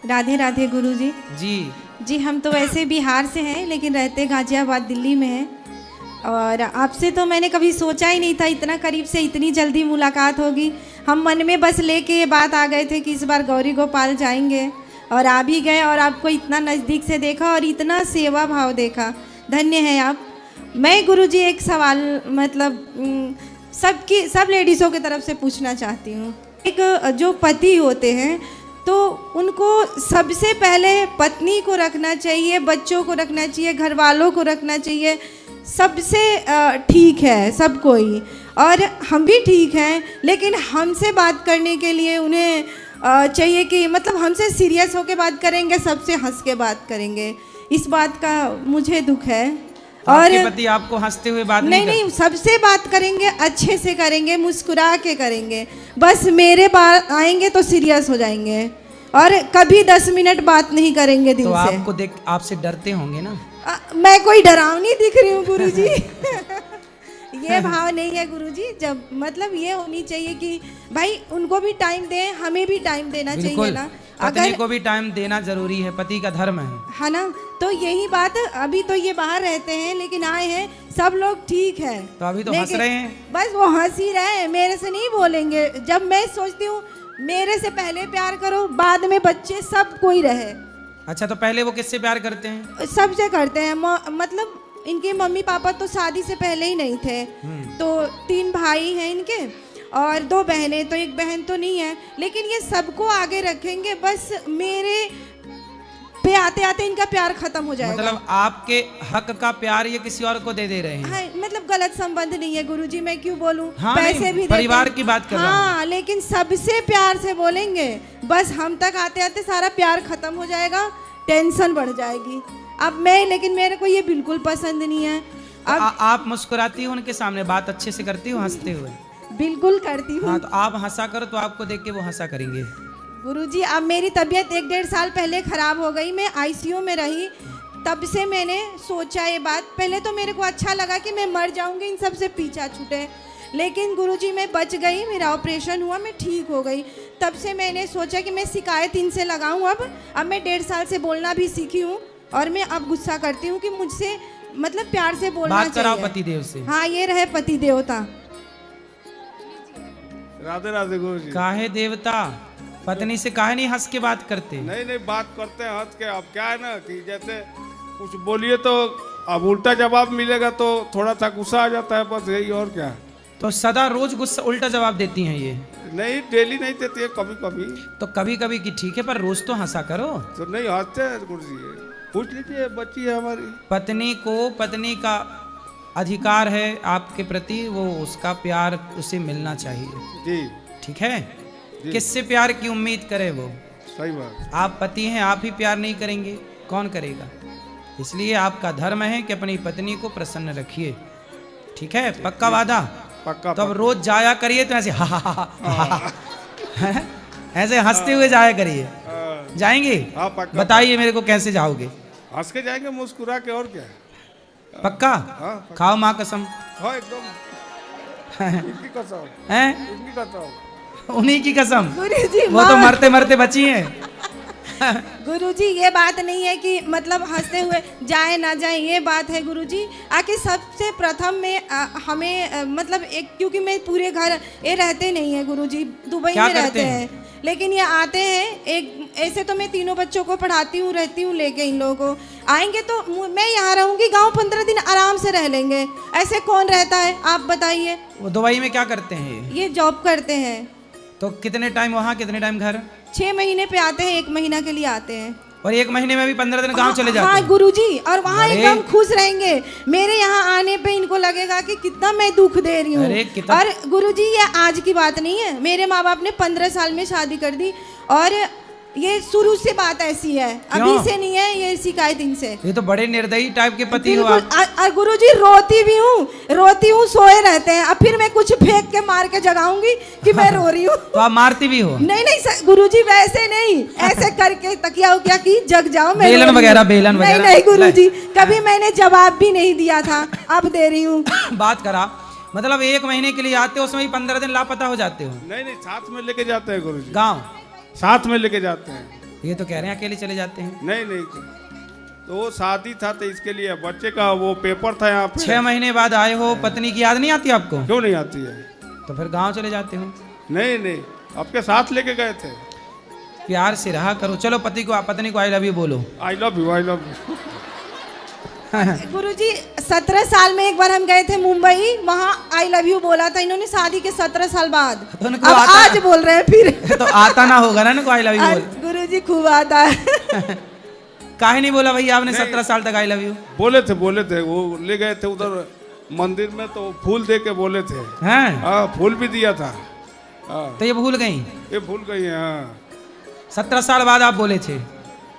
राधे राधे गुरुजी। जी जी हम तो वैसे बिहार से हैं लेकिन रहते गाजियाबाद दिल्ली में हैं। और आपसे तो मैंने कभी सोचा ही नहीं था इतना करीब से इतनी जल्दी मुलाकात होगी। हम मन में बस लेके ये बात आ गए थे कि इस बार गौरी गोपाल जाएंगे और आ भी गए और आपको इतना नज़दीक से देखा और इतना सेवा भाव देखा। धन्य है आप। मैं गुरुजी एक सवाल मतलब सब लेडीज़ों की तरफ से पूछना चाहती हूँ। एक जो पति होते हैं तो उनको सबसे पहले पत्नी को रखना चाहिए, बच्चों को रखना चाहिए, घर वालों को रखना चाहिए, सबसे ठीक है सब कोई, और हम भी ठीक हैं, लेकिन हमसे बात करने के लिए उन्हें चाहिए कि मतलब हमसे सीरियस होकर बात करेंगे, सबसे हंस के बात करेंगे। इस बात का मुझे दुख है। और पति आपको हंसते हुए बात नहीं सबसे बात करेंगे, अच्छे से करेंगे, मुस्कुरा के करेंगे। बस मेरे पास आएंगे तो सीरियस हो जाएंगे और कभी 10 मिनट बात नहीं करेंगे दिल तो से। आपको देख आपसे डरते होंगे ना? मैं कोई डरावनी दिख रही हूँ गुरुजी? ये भाव नहीं है गुरुजी। जब मतलब ये होनी चाहिए कि भाई उनको भी टाइम दें, हमें भी टाइम देना चाहिए ना। पत्नी को भी टाइम देना जरूरी है, पति का धर्म है ना। तो यही बात, अभी तो ये बाहर रहते हैं लेकिन आए हैं, सब लोग ठीक है तो अभी तो हंस रहे हैं। बस वो हंस ही रहे हैं, मेरे से नहीं बोलेंगे। जब मैं सोचती हूँ मेरे से पहले प्यार करो, बाद में बच्चे सब कोई रहे। अच्छा तो पहले वो किससे प्यार करते हैं? सबसे करते हैं। मतलब इनके मम्मी पापा तो शादी से पहले ही नहीं थे। तो 3 भाई हैं इनके और 2 बहनें, तो एक बहन तो नहीं है, लेकिन ये सबको आगे रखेंगे। बस मेरे पे आते आते इनका प्यार खत्म हो जाएगा। मतलब आपके हक का प्यार ये किसी और को दे रहे हैं? हाँ, मतलब गलत संबंध नहीं है गुरुजी, मैं क्यों बोलूं। हाँ, पैसे भी परिवार की बात कर रहा हूं। हाँ, लेकिन सबसे प्यार से बोलेंगे। बस हम तक आते आते सारा प्यार खत्म हो जाएगा, टेंशन बढ़ जाएगी। अब लेकिन मेरे को ये बिल्कुल पसंद नहीं है। अब आप मुस्कुराती हो उनके सामने, बात अच्छे से करती हो हंसते हुए? बिल्कुल करती हूँ। हाँ तो आप हंसा करो तो आपको देख के वो हंसा करेंगे। गुरुजी अब मेरी तबीयत 1-1.5 साल पहले ख़राब हो गई, मैं आईसीयू में रही। तब से मैंने सोचा ये बात। पहले तो मेरे को अच्छा लगा कि मैं मर जाऊंगी, इन सब से पीछा छूटे, लेकिन गुरुजी मैं बच गई, मेरा ऑपरेशन हुआ, मैं ठीक हो गई। तब से मैंने सोचा कि मैं शिकायत इनसे लगाऊं। अब मैं 1.5 साल से बोलना भी सीखी हूँ और मैं अब गुस्सा करती हूँ कि मुझसे मतलब प्यार से बोलना बात कराओ चाहिए। पतिदेव से। हाँ, ये रहे पति देवता। राधे राधे गुरुजी। काहे देवता, पत्नी से काहे नहीं हंस के बात करते? नहीं बात करते हैं हंस के। अब क्या है ना कि जैसे कुछ बोलिए तो अब उल्टा जवाब मिलेगा तो थोड़ा सा गुस्सा आ जाता है, बस यही, और क्या। तो सदा रोज गुस्सा उल्टा जवाब देती हैं ये? नहीं, डेली नहीं देती है, कभी कभी। तो कभी कभी की ठीक है, पर रोज तो हंसा करो। तो नहीं हंसते हैं गुरुजी, पूछ लीजिए, बच्ची है हमारी। पत्नी का अधिकार है आपके प्रति, वो उसका प्यार उसे मिलना चाहिए। जी ठीक है। किससे प्यार की उम्मीद करे वो? सही बात। आप पति हैं, आप ही प्यार नहीं करेंगे, कौन करेगा? इसलिए आपका धर्म है कि अपनी पत्नी को प्रसन्न रखिए। ठीक है, पक्का वादा? पक्का। तो अब रोज जाया करिए तो ऐसे ऐसे हंसते हुए जाया करिए। जाएंगे? हाँ पक्का। बताइए मेरे को कैसे जाओगे? हंस के जाएंगे, मुस्कुरा के, और क्या। पक्का? हाँ खाओ माँ कसम। हाँ एकदम। इनकी कसम। हैं? इनकी कसम। उन्हीं की कसम। गुरुजी वो तो मरते मरते बची हैं। गुरुजी ये बात नहीं है कि मतलब हंसते हुए जाए ना जाए, ये बात है गुरुजी। आके सबसे प्रथम में हमें मतलब एक, क्योंकि मैं पूरे घर ये रहते नहीं है गुरुजी, दुबई में रहते हैं, लेकिन ये आते हैं। एक ऐसे तो मैं 3 बच्चों को पढ़ाती हूँ, रहती हूँ लेके इन लोगों को। आएंगे तो मैं यहाँ रहूँगी, गाँव 15 दिन आराम से रह लेंगे। ऐसे कौन रहता है आप बताइए? वो दुबई में क्या करते हैं? ये जॉब करते हैं। तो कितने टाइम वहाँ, कितने टाइम घर? 6 महीने पे आते हैं, 1 महीना के लिए आते हैं। और 1 महीने में भी 15 दिन गांव चले जाते हैं। हैं। गुरुजी, और वहाँ एकदम खुश रहेंगे। मेरे यहाँ आने पे इनको लगेगा कि कितना मैं दुख दे रही हूँ। और गुरुजी ये आज की बात नहीं है, मेरे माँ बाप ने 15 साल में शादी कर दी और ये शुरू से बात ऐसी है, अभी से नहीं है ये शिकायत इनसे। ये तो बड़े निर्दयी टाइप के पति हो आप। और गुरुजी रोती हूँ, सोए रहते हैं, अब फिर मैं कुछ फेंक के मार के जगाऊंगी कि मैं रो रही हूँ। तो आप मारती भी हो? नहीं गुरुजी, वैसे नहीं, ऐसे करके तकिया उकिया की जग जाओ। बेलन वगैरह? नहीं गुरुजी, कभी मैंने जवाब भी नहीं दिया था, अब दे रही हूँ। बात करा मतलब 1 महीने के लिए आते हो, उसमें 15 दिन लापता हो जाते हो? नहीं साथ में लेके जाते हैं गुरुजी। गाँव साथ में लेके जाते हैं। ये तो कह रहे हैं अकेले चले जाते हैं। नहीं नहीं, तो वो शादी था तो इसके लिए, बच्चे का वो पेपर था यहाँ पे। 6 महीने बाद आए हो, पत्नी की याद नहीं आती आपको? क्यों नहीं आती है? तो फिर गांव चले जाते हो? नहीं नहीं, आपके साथ लेके गए थे। प्यार से रहा करो। चलो पत्नी को आई लव यू बोलो। I love you, I love you. Guruji 17 साल में एक बार हम गए थे मुंबई, वहाँ आई लव यू बोला था इन्होंने शादी के 17 साल बाद। तो उनको अब आता आज बोल रहे हैं फिर। तो आता ना होगा ना इनको आई लव यू बोल। गुरुजी खूब आता है। काहे नहीं बोला भैया आपने 17 साल तक आई लव यू? बोले थे, वो ले गए थे उधर मंदिर में, तो फूल दे के बोले थे। हैं? हाँ, फूल भी दिया था। तो ये भूल गई? ये भूल गई है। हाँ, 17 साल बाद आप बोले थे?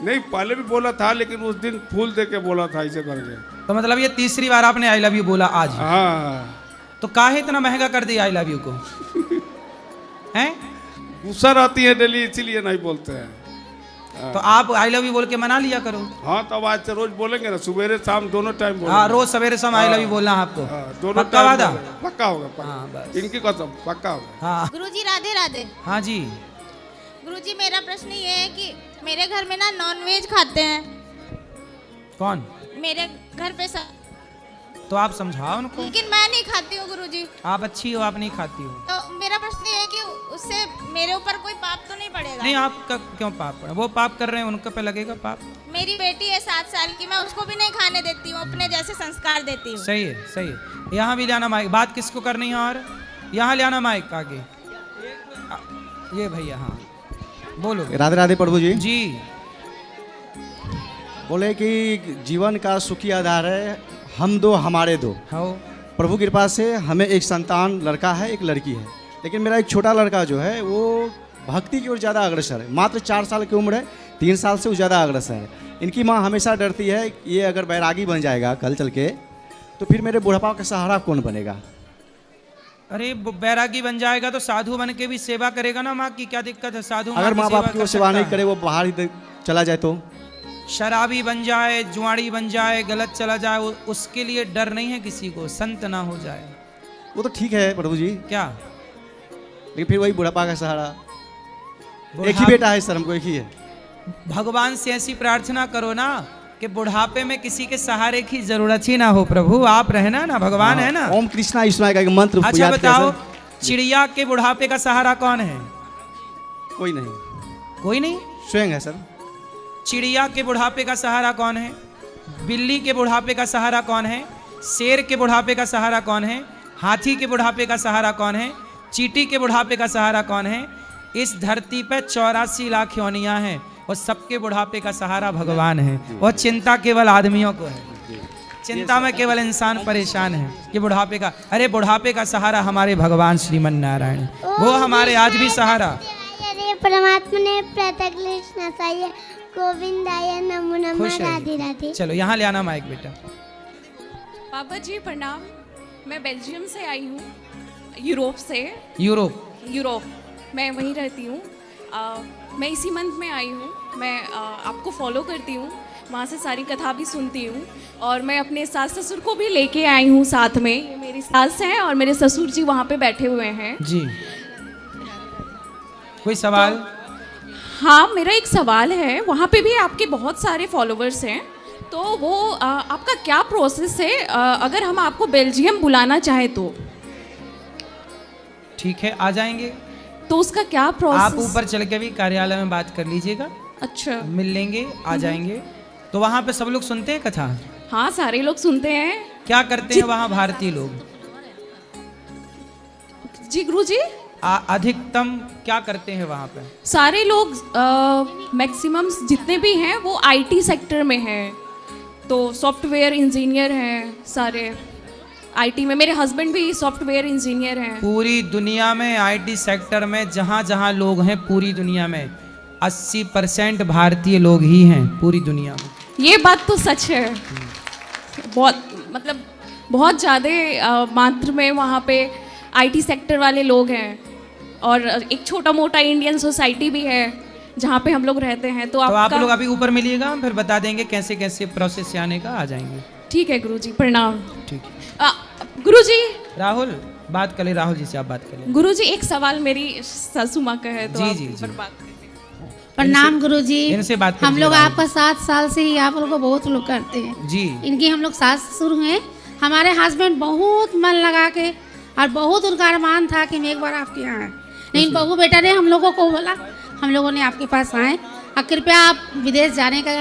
नहीं, पहले भी बोला था, लेकिन उस दिन फूल दे के बोला था ऐसे करके। तो मतलब ये तीसरी बार आपने आई लव यू बोला आज? हाँ। तो काहे इतना महंगा कर दिया आई लव यू को? हैं? गुस्सा रहती है डेली, इसीलिए नहीं बोलते हैं। तो आप आई लव यू बोल के मना लिया करो। हाँ, तब आज से रोज बोलेंगे ना, सवेरे शाम दोनों टाइम बोलेंगे। हाँ, रोज सवेरे शाम आई लव यू बोलना है आपको। दोनों पक्का वादा? पक्का होगा, हाँ, पक्का। बस। इनकी कसम पक्का होगा। हाँ गुरुजी राधे राधे। हाँ जी। गुरुजी मेरा प्रश्न ये है कि मेरे घर में ना नॉनवेज खाते हैं। कौन? मेरे घर पे तो आप समझाओ उनको। लेकिन मैं नहीं खाती हूँ गुरुजी। आप अच्छी हो, आप नहीं खाती हो। तो मेरा प्रश्न ये है कि उससे मेरे ऊपर कोई पाप तो नहीं पड़ेगा? नहीं, आपका क्यों पाप पड़ा? वो पाप कर रहे हैं, उनके पे लगेगा पाप। मेरी बेटी है 7 साल की, मैं उसको भी नहीं खाने देती हूँ, अपने जैसे संस्कार देती हूँ। सही है, सही है। यहाँ भी लाना माइक। बात किसको करनी है? और यहाँ ले आना माइक आगे। ये भैया, हाँ बोलो। राधे राधे प्रभु जी। जी। बोले कि जीवन का सुखी आधार है हम दो हमारे दो। हाँ। प्रभु की कृपा से हमें एक संतान लड़का है, एक लड़की है। लेकिन मेरा एक छोटा लड़का जो है वो भक्ति की ओर ज़्यादा अग्रसर है। मात्र 4 साल की उम्र है, 3 साल से वो ज़्यादा अग्रसर है। इनकी माँ हमेशा डरती है कि ये अगर बैरागी बन जाएगा कल चल के, तो फिर मेरे बुढ़ापा का सहारा कौन बनेगा? अरे बैरागी बन जाएगा तो साधु बन के भी सेवा करेगा ना माँ की, क्या दिक्कत है? साधु अगर माँ बाप की वो सेवा नहीं करे, वो बाहर ही चला जाए तो? शराबी बन जाए, जुआड़ी बन जाए, गलत चला जाए, उसके लिए डर नहीं है किसी को, संत ना हो जाए। वो तो ठीक है प्रभु जी, क्या? लेकिन फिर वही बुढ़ापा का सहारा। एक ही बेटा है सर, हमको एक ही है। भगवान से ऐसी प्रार्थना करो ना कि बुढ़ापे में किसी के सहारे की जरूरत ही ना हो। प्रभु आप रहना ना, भगवान है ना। ओम कृष्णा ईश्वर का एक मंत्र अच्छा याद किया बताओ, सर। चिड़िया के बुढ़ापे का सहारा कौन है? कोई नहीं। कोई नहीं? स्वयं है सर। चिड़िया के बुढ़ापे का सहारा कौन है? बिल्ली के बुढ़ापे का सहारा कौन है? शेर के बुढ़ापे का सहारा कौन है? हाथी के बुढ़ापे का सहारा कौन है? चींटी के बुढ़ापे का सहारा कौन है? इस धरती पे 84 लाख योनियां हैं और सबके बुढ़ापे का सहारा भगवान है। और चिंता केवल आदमियों को है, चिंता में केवल इंसान परेशान है। ये बुढ़ापे का, अरे बुढ़ापे का सहारा हमारे भगवान श्रीमन नारायण, वो हमारे आज भी सहारा। अरे परमात्मा ने प्रत्यक्ष नसाइए गोविंदाय नमो नमः खुश राधे रहिए। राधे। चलो यहाँ ले आना माइक बेटा। पापा जी प्रणाम। मैं बेल्जियम से आई हूँ, यूरोप से। यूरोप? मैं वहीं रहती हूँ। मैं इसी मंथ में आई हूँ। मैं आपको फॉलो करती हूँ, वहाँ से सारी कथा भी सुनती हूँ। और मैं अपने सास ससुर को भी लेके आई हूँ साथ में। ये मेरी सास हैं और मेरे ससुर जी वहाँ पे बैठे हुए हैं जी। कोई सवाल? हाँ, मेरा एक सवाल है। वहाँ पे भी आपके बहुत सारे फॉलोवर्स हैं, तो वो आपका क्या प्रोसेस है अगर हम आपको बेल्जियम बुलाना चाहे तो? ठीक है, आ जाएंगे। तो उसका क्या प्रोसेस? आप ऊपर चल के भी कार्यालय में बात कर लीजिएगा। अच्छा, मिल लेंगे, आ जाएंगे। तो वहाँ पे सब लोग सुनते हैं कथा? हाँ, सारे लोग सुनते हैं। क्या करते हैं वहाँ भारतीय लोग? जी गुरुजी, अधिकतम क्या करते हैं वहाँ पे? सारे लोग मैक्सिमम जितने भी हैं वो आईटी सेक्टर में हैं। तो सॉफ्टवेयर इंजीनियर हैं सारे आईटी में। मेरे हस्बैंड भी सॉफ्टवेयर इंजीनियर हैं। पूरी दुनिया में आईटी सेक्टर में जहाँ जहाँ लोग हैं, पूरी दुनिया में 80% भारतीय लोग ही हैं पूरी दुनिया में। ये बात तो सच है। बहुत मतलब बहुत ज़्यादा मात्रा में वहाँ पे आईटी सेक्टर वाले लोग हैं। और एक छोटा मोटा इंडियन सोसाइटी भी है जहाँ पे हम लोग रहते हैं। तो आप लोग अभी ऊपर मिलिएगा, हम फिर बता देंगे कैसे कैसे प्रोसेस से आने का। आ जाएंगे। ठीक है गुरुजी, प्रणाम। ठीक है। गुरुजी, राहुल बात कर ले, राहुल जी से आप बात कर ले। गुरुजी एक सवाल मेरी सासू माँ का है, तो जी, आप जी, पर जी। बात करते हैं। प्रणाम गुरुजी। इनसे बात हम कीजिए लोग राहुल। आपका 7 साल से ही आप लोग को बहुत लोग करते हैं जी इनकी हम लोग सास ससुर हैं। हमारे हस्बैंड बहुत मन लगा के और बहुत उनका अरमान था कि हम एक बार आपके यहाँ आए, लेकिन बहू बेटा ने हम लोगों को बोला, हम लोगों ने आपके पास आए और कृपया आप विदेश जाने का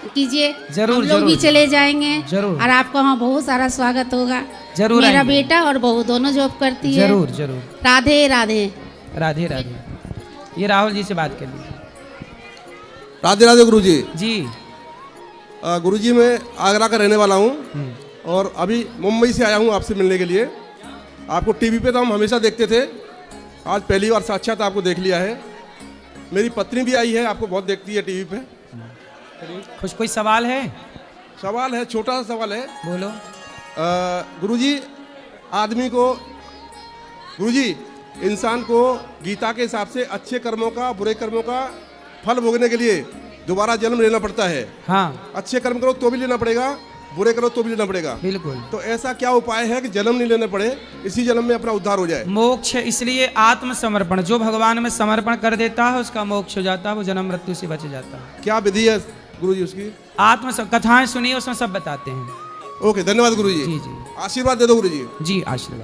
कीजिए, जरूर, हम लोग भी जरूर। चले जाएंगे जरूर। और आपका वहाँ बहुत सारा स्वागत होगा। जरूर मेरा आएंगे। बेटा और बहू दोनों जॉब करती है। जरूर जरूर। राधे राधे। राधे राधे। ये राहुल जी से बात कर लीजिए। राधे राधे गुरुजी। जी गुरुजी मैं आगरा का रहने वाला हूँ और अभी मुंबई से आया हूँ आपसे मिलने के लिए। आपको टीवी पे तो हम हमेशा देखते थे, आज पहली बार साक्षात आपको देख लिया है। मेरी पत्नी भी आई है, आपको बहुत देखती है टीवी पे। कुछ कोई सवाल है? सवाल है, छोटा सा सवाल है। बोलो। गुरुजी आदमी को, गुरुजी इंसान को गीता के हिसाब से अच्छे कर्मों का बुरे कर्मों का फल भोगने के लिए दोबारा जन्म लेना पड़ता है। हाँ अच्छे कर्म करो तो भी लेना पड़ेगा, बुरे करो तो भी लेना पड़ेगा। बिल्कुल। तो ऐसा क्या उपाय है कि जन्म नहीं लेने पड़े, इसी जन्म में अपना उद्धार हो जाए? मोक्ष इसलिए आत्मसमर्पण, जो भगवान में समर्पण कर देता है उसका मोक्ष हो जाता है, वो जन्म मृत्यु से बच जाता है। क्या विधि है गुरुजी उसकी? कथाएं सुनिए, उसमें सब बताते हैं। ओके, धन्यवाद गुरुजी। जी जी आशीर्वाद दे दो गुरुजी। जी आशीर्वाद।